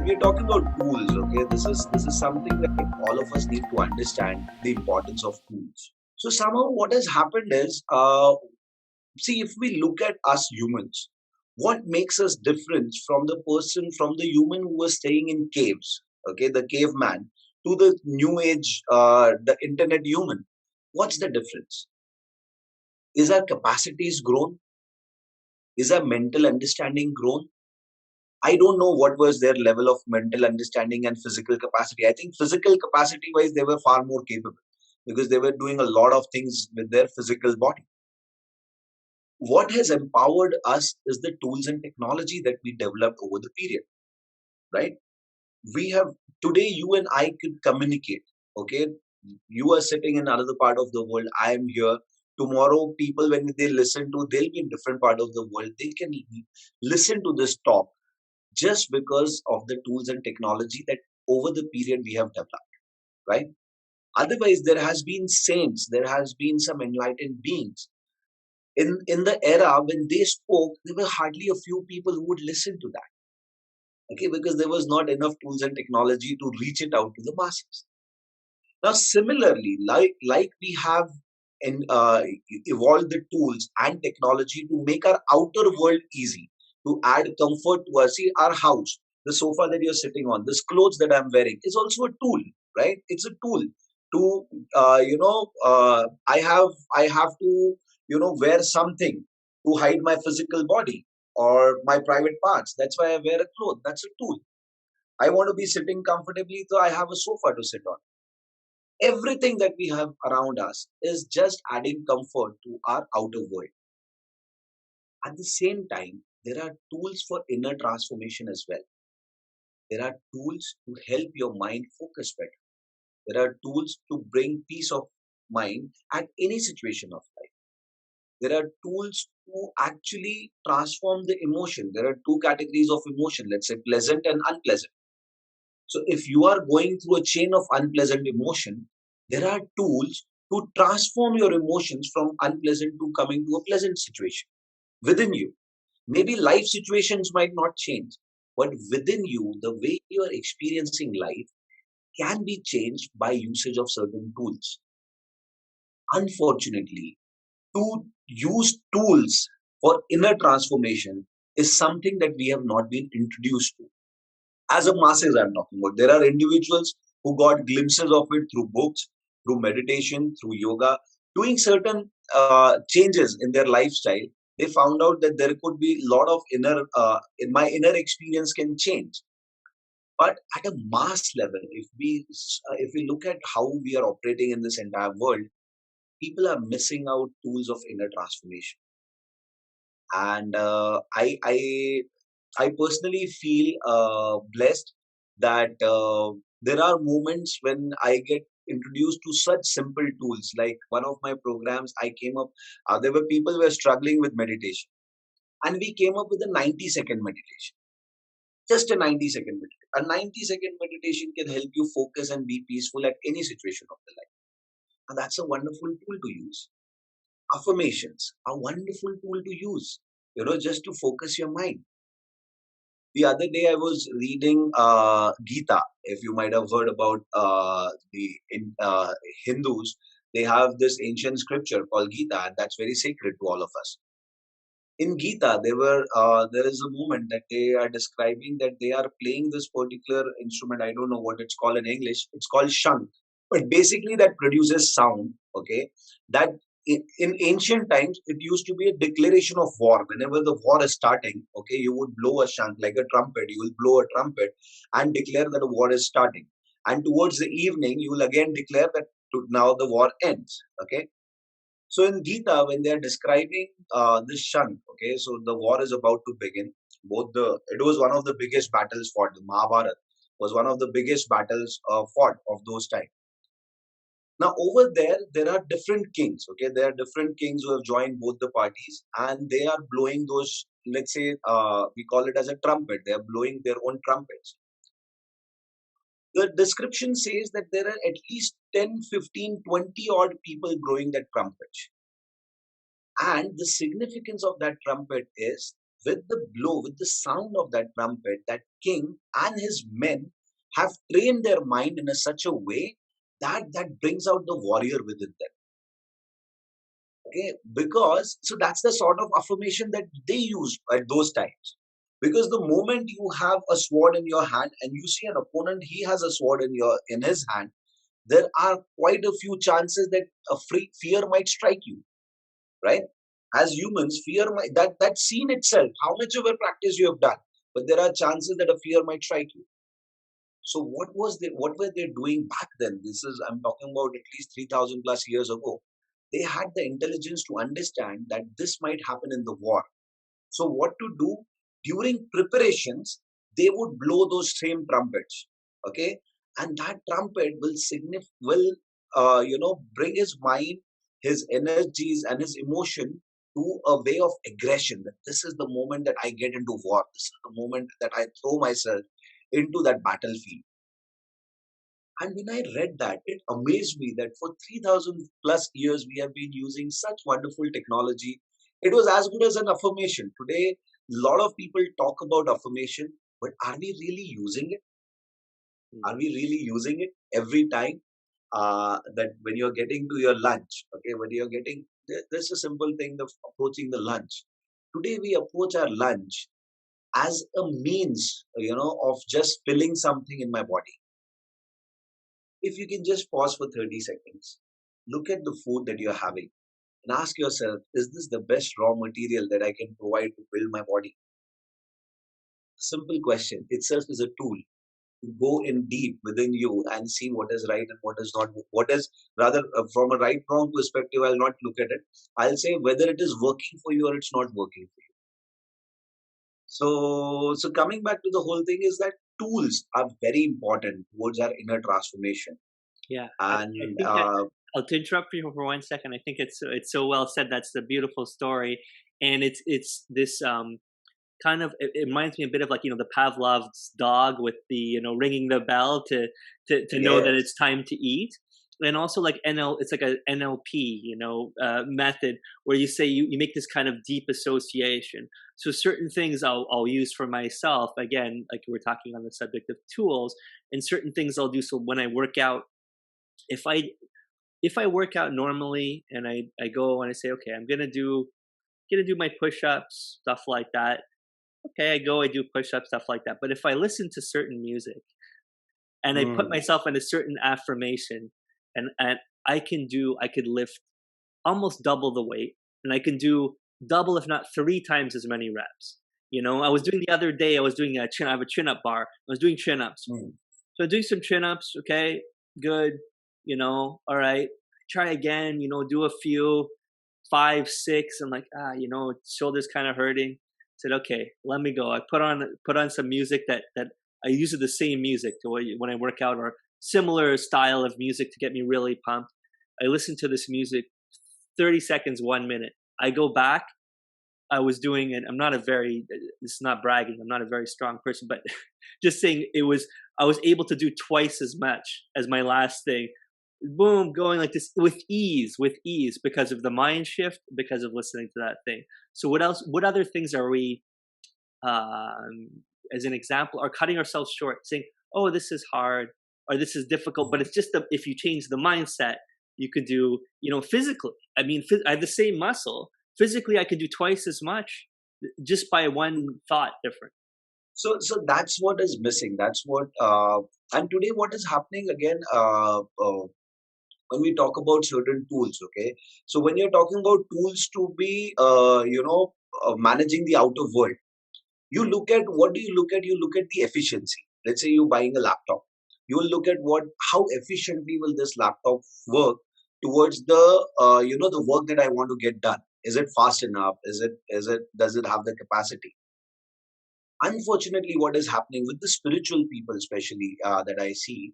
we're talking about tools, okay, this is something that all of us need to understand the importance of tools. So somehow what has happened is, see, if we look at us humans, what makes us different from the human who was staying in caves, okay, the caveman, to the new age, the internet human? What's the difference? Is our capacities grown? Is our mental understanding grown? I don't know what was their level of mental understanding and physical capacity. I think physical capacity wise, they were far more capable because they were doing a lot of things with their physical body. What has empowered us is the tools and technology that we developed over the period, right? We have today, you and I could communicate, okay? You are sitting in another part of the world. I am here. Tomorrow, people, when they listen to, they'll be in different part of the world. They can listen to this talk just because of the tools and technology that over the period we have developed, right? Otherwise, there has been saints, there has been some enlightened beings. In the era when they spoke, there were hardly a few people who would listen to that, okay, because there was not enough tools and technology to reach it out to the masses. Now, similarly, like we have evolved the tools and technology to make our outer world easy, to add comfort to us. See, our house, the sofa that you're sitting on, this clothes that I'm wearing is also a tool, right? It's a tool to, I have to, wear something to hide my physical body or my private parts. That's why I wear a cloth. That's a tool. I want to be sitting comfortably, so I have a sofa to sit on. Everything that we have around us is just adding comfort to our outer world. At the same time, there are tools for inner transformation as well. There are tools to help your mind focus better. There are tools to bring peace of mind at any situation of life. There are tools to actually transform the emotion. There are two categories of emotion, let's say pleasant and unpleasant. So if you are going through a chain of unpleasant emotion, there are tools to transform your emotions from unpleasant to coming to a pleasant situation within you. Maybe life situations might not change, but within you, the way you are experiencing life can be changed by usage of certain tools. Unfortunately, to use tools for inner transformation is something that we have not been introduced to. As a masses, I'm talking about. There are individuals who got glimpses of it through books, through meditation, through yoga, doing certain changes in their lifestyle. They found out that there could be a lot of in my inner experience can change. But at a mass level, if we look at how we are operating in this entire world, people are missing out tools of inner transformation. And I personally feel blessed that there are moments when I get introduced to such simple tools. Like one of my programs, I came up. There were people who were struggling with meditation, and we came up with a 90-second meditation. Just a 90-second meditation. A 90-second meditation can help you focus and be peaceful at any situation of the life, and that's a wonderful tool to use. Affirmations, a wonderful tool to use. Just to focus your mind. The other day, I was reading Gita. If you might have heard about the Hindus, they have this ancient scripture called Gita, and that's very sacred to all of us. In Gita, there is a moment that they are describing that they are playing this particular instrument. I don't know what it's called in English. It's called shank, but basically that produces sound. Okay, that in ancient times it used to be a declaration of war. Whenever the war is starting, okay, you would blow a shank like a trumpet. You will blow a trumpet and declare that a war is starting. And towards the evening, you will again declare that now the war ends. Okay, so in Gita, when they are describing this shank, okay, so the war is about to begin. It was one of the biggest battles fought. The Mahabharata was one of the biggest battles fought of those times. Now over there, there are different kings. Okay, there are different kings who have joined both the parties, and they are blowing those. Let's say we call it as a trumpet. They are blowing their own trumpets. The description says that there are at least 10, 15, 20 odd people blowing that trumpet. And the significance of that trumpet is with the blow, with the sound of that trumpet, that king and his men have trained their mind in such a way that brings out the warrior within them. Okay, because so that's the sort of affirmation that they use at those times. Because the moment you have a sword in your hand and you see an opponent, he has a sword in his hand, there are quite a few chances that fear might strike you, right? As humans, fear might that scene itself, how much of a practice you have done, but there are chances that a fear might strike you. So what were they doing back then? This is, I'm talking about at least 3,000 plus years ago. They had the intelligence to understand that this might happen in the war. So what to do during preparations? They would blow those same trumpets, okay, and that trumpet will bring his mind, his energies, and his emotion to a way of aggression. That this is the moment that I get into war. This is the moment that I throw myself into that battlefield. And when I read that, it amazed me that for 3,000 plus years, we have been using such wonderful technology. It was as good as an affirmation. Today, a lot of people talk about affirmation, but are we really using it? Are we really using it every time? That when you're getting to your lunch, okay, when you're getting, there's a simple thing of approaching the lunch. Today, we approach our lunch as a means, of just filling something in my body. If you can just pause for 30 seconds, look at the food that you're having and ask yourself, is this the best raw material that I can provide to build my body? Simple question itself is a tool to go in deep within you and see what is right and what is not. What is rather from a right wrong perspective, I'll not look at it. I'll say whether it is working for you or it's not working for you. So coming back to the whole thing is that tools are very important towards our inner transformation. Yeah, I And think that to interrupt you for 1 second. I think it's so well said. That's the beautiful story, and it's this kind of it reminds me a bit of like the Pavlov's dog with the ringing the bell to know that yes, it's time to eat, and also like it's like a NLP method where you say you make this kind of deep association. So certain things I'll use for myself, again, like we're talking on the subject of tools, and certain things I'll do. So when I work out, if I if I work out normally and I go and I say, okay, I'm gonna do my push-ups, stuff like that. Okay, I go, I do push-ups, stuff like that. But if I listen to certain music and I put mm, myself in a certain affirmation, and I could lift almost double the weight, and I can do double, if not 3 times as many reps. I was doing the other day. I was doing a chin. I have a chin-up bar. I was doing chin-ups. mm. So doing some chin-ups. Okay, good. All right. Try again. Do a few, 5, 6. I'm like, shoulders kind of hurting. Said, okay, let me go. I put on some music that I use the same music to when I work out, or similar style of music to get me really pumped. I listen to this music, 30 seconds, 1 minute. I go back. I was doing it. This is not bragging. I'm not a very strong person, but just saying I was able to do twice as much as my last thing. Boom, going like this with ease because of the mind shift, because of listening to that thing. So what else, what other things are we, um, as an example, are cutting ourselves short saying, oh, this is hard or this is difficult, but it's just if you change the mindset, you could do, physically. I mean, I have the same muscle. Physically, I could do twice as much just by one thought different. So that's what is missing. That's what, and today what is happening again, when we talk about certain tools, okay? So when you're talking about tools to be, managing the outer world, what do you look at? You look at the efficiency. Let's say you're buying a laptop. You will look at how efficiently will this laptop work towards the work that I want to get done. Is it fast enough? Does it have the capacity? Unfortunately, what is happening with the spiritual people, especially that I see,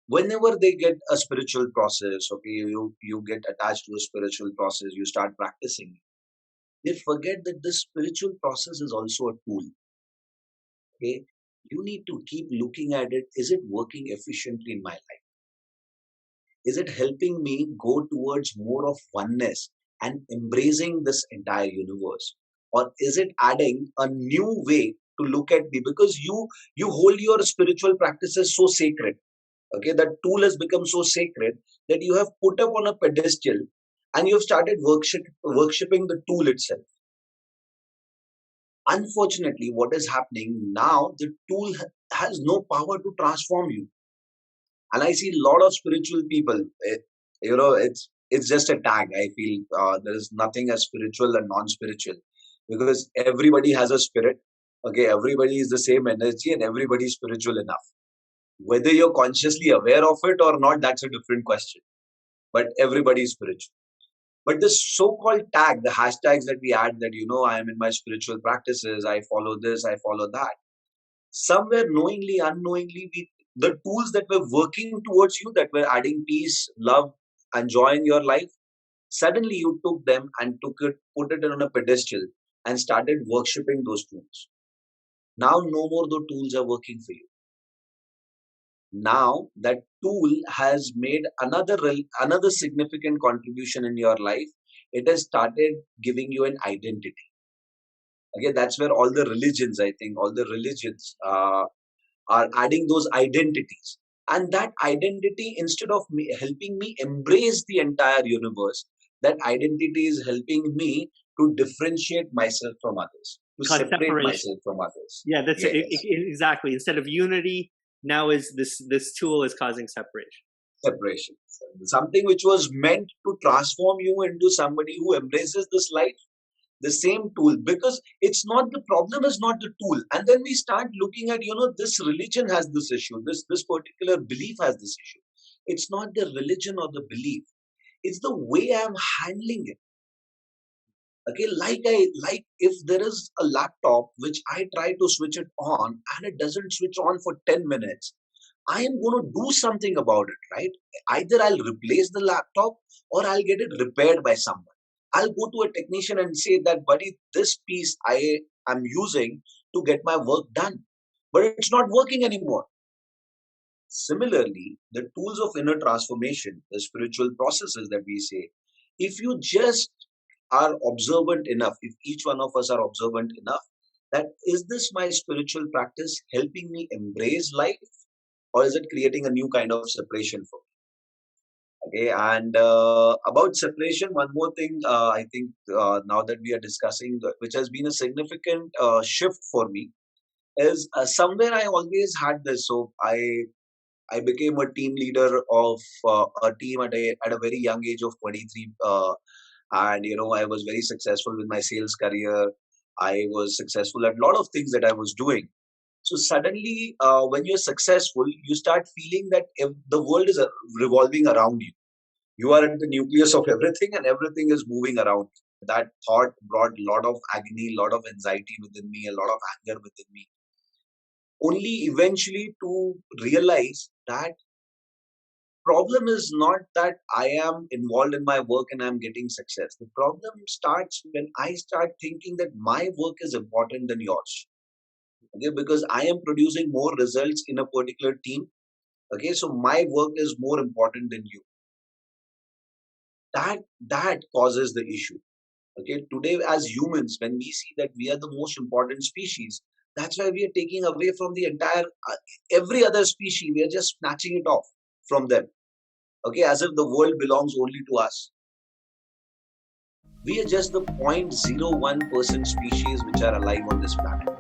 whenever they get a spiritual process, okay, you get attached to a spiritual process, you start practicing, they forget that this spiritual process is also a tool. Okay, you need to keep looking at it. Is it working efficiently in my life? Is it helping me go towards more of oneness and embracing this entire universe? or is it adding a new way to look at me? Because you hold your spiritual practices so sacred. Okay, that tool has become so sacred that you have put up on a pedestal and you've started worshipping the tool itself. Unfortunately, what is happening now, the tool has no power to transform you. And I see a lot of spiritual people, it's just a tag. I feel there is nothing as spiritual and non-spiritual, because everybody has a spirit. Okay, everybody is the same energy and everybody is spiritual enough. Whether you're consciously aware of it or not, that's a different question. But everybody is spiritual. But the so-called tag, the hashtags that we add, that I am in my spiritual practices, I follow this, I follow that. Somewhere knowingly, unknowingly, the tools that were working towards you, that were adding peace, love, and joy in your life, suddenly you took them and put it on a pedestal and started worshipping those tools. Now no more the tools are working for you. Now that tool has made another significant contribution in your life. It has started giving you an identity. Okay, that's where all the religions, I think, all the religions are adding those identities. And that identity, instead of helping me embrace the entire universe, that identity is helping me to differentiate myself from others, to Cause separate separation. myself from others. Yeah, that's Yes. exactly. Instead of unity, now is this tool is causing separation. Separation. Something which was meant to transform you into somebody who embraces this life, the same tool. Because it's not, the problem is not the tool. And then we start looking at, this religion has this issue, this particular belief has this issue. It's not the religion or the belief, it's the way I'm handling it. Okay, like if there is a laptop which I try to switch it on and it doesn't switch on for 10 minutes, I am going to do something about it, right? Either I'll replace the laptop or I'll get it repaired by someone. I'll go to a technician and say that, buddy, this piece I am using to get my work done, but it's not working anymore. Similarly, the tools of inner transformation, the spiritual processes that we say, if you just are observant enough, if each one of us are observant enough, that is this my spiritual practice helping me embrace life, or is it creating a new kind of separation for me? Okay, and about separation, one more thing, I think now that we are discussing, which has been a significant shift for me, is somewhere I always had this. So I became a team leader of a team at a very young age of 23. And, I was very successful with my sales career. I was successful at a lot of things that I was doing. So suddenly, when you're successful, you start feeling that if the world is revolving around you. You are at the nucleus of everything and everything is moving around. That thought brought a lot of agony, a lot of anxiety within me, a lot of anger within me. Only eventually to realize that problem is not that I am involved in my work and I'm getting success. The problem starts when I start thinking that my work is important than yours. Okay, because I am producing more results in a particular team. Okay, so my work is more important than you. That causes the issue. Okay, today as humans, when we see that we are the most important species, that's why we are taking away from the entire every other species. We are just snatching it off from them. Okay, as if the world belongs only to us. We are just the 0.01% species which are alive on this planet.